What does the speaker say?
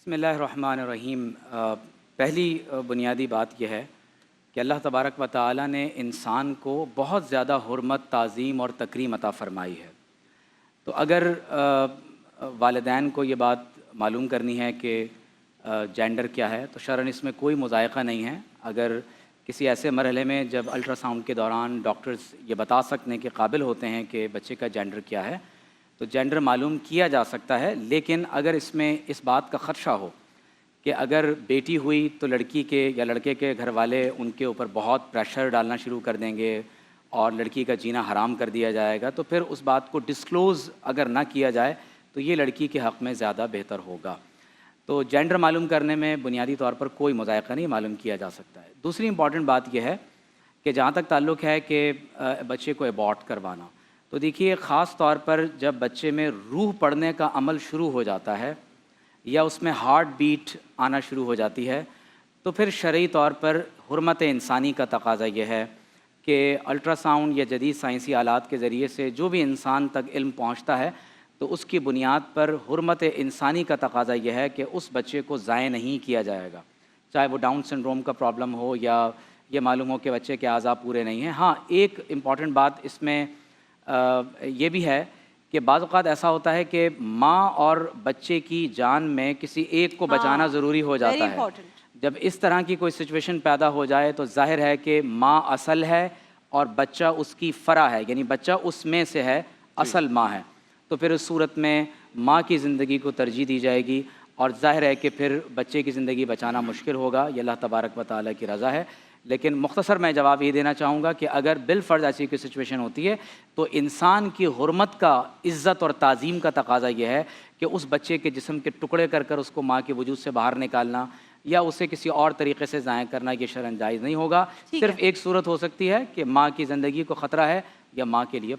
بسم اللہ الرحمن الرحیم۔ پہلی بنیادی بات یہ ہے کہ اللہ تبارک و تعالی نے انسان کو بہت زیادہ حرمت، تعظیم اور تکریم عطا فرمائی ہے۔ تو اگر والدین کو یہ بات معلوم کرنی ہے کہ جینڈر کیا ہے تو شرعاً اس میں کوئی مضائقہ نہیں ہے۔ اگر کسی ایسے مرحلے میں جب الٹرا ساؤنڈ کے دوران ڈاکٹرز یہ بتا سکنے کے قابل ہوتے ہیں کہ بچے کا جینڈر کیا ہے تو جینڈر معلوم کیا جا سکتا ہے، لیکن اگر اس میں اس بات کا خدشہ ہو کہ اگر بیٹی ہوئی تو لڑکی کے یا لڑکے کے گھر والے ان کے اوپر بہت پریشر ڈالنا شروع کر دیں گے اور لڑکی کا جینا حرام کر دیا جائے گا، تو پھر اس بات کو ڈسکلوز اگر نہ کیا جائے تو یہ لڑکی کے حق میں زیادہ بہتر ہوگا۔ تو جینڈر معلوم کرنے میں بنیادی طور پر کوئی مضائقہ نہیں، معلوم کیا جا سکتا ہے۔ دوسری امپورٹنٹ بات یہ ہے کہ جہاں تک تعلق ہے کہ بچے کو ابارٹ کروانا، تو دیکھیے خاص طور پر جب بچے میں روح پڑنے کا عمل شروع ہو جاتا ہے یا اس میں ہارٹ بیٹ آنا شروع ہو جاتی ہے تو پھر شرعی طور پر حرمت انسانی کا تقاضا یہ ہے کہ الٹرا ساؤنڈ یا جدید سائنسی آلات کے ذریعے سے جو بھی انسان تک علم پہنچتا ہے تو اس کی بنیاد پر حرمت انسانی کا تقاضا یہ ہے کہ اس بچے کو ضائع نہیں کیا جائے گا، چاہے وہ ڈاؤن سنڈروم کا پرابلم ہو یا یہ معلوم ہو کہ بچے کے اعضاء پورے نہیں ہیں۔ ہاں، ایک امپورٹنٹ بات اس میں یہ بھی ہے کہ بعض اوقات ایسا ہوتا ہے کہ ماں اور بچے کی جان میں کسی ایک کو بچانا ضروری ہو جاتا ہے۔ جب اس طرح کی کوئی سچویشن پیدا ہو جائے تو ظاہر ہے کہ ماں اصل ہے اور بچہ اس کی فرع ہے، یعنی بچہ اس میں سے ہے، اصل ماں ہے، تو پھر اس صورت میں ماں کی زندگی کو ترجیح دی جائے گی اور ظاہر ہے کہ پھر بچے کی زندگی بچانا مشکل ہوگا، یہ اللہ تبارک و تعالیٰ کی رضا ہے۔ لیکن مختصر میں جواب یہ دینا چاہوں گا کہ اگر بالفرض ایسی کوئی سچویشن ہوتی ہے تو انسان کی حرمت کا، عزت اور تعظیم کا تقاضا یہ ہے کہ اس بچے کے جسم کے ٹکڑے کر کر اس کو ماں کے وجود سے باہر نکالنا یا اسے کسی اور طریقے سے ضائع کرنا یہ شرعاً جائز نہیں ہوگا۔ صرف ایک صورت ہو سکتی ہے کہ ماں کی زندگی کو خطرہ ہے یا ماں کے لیے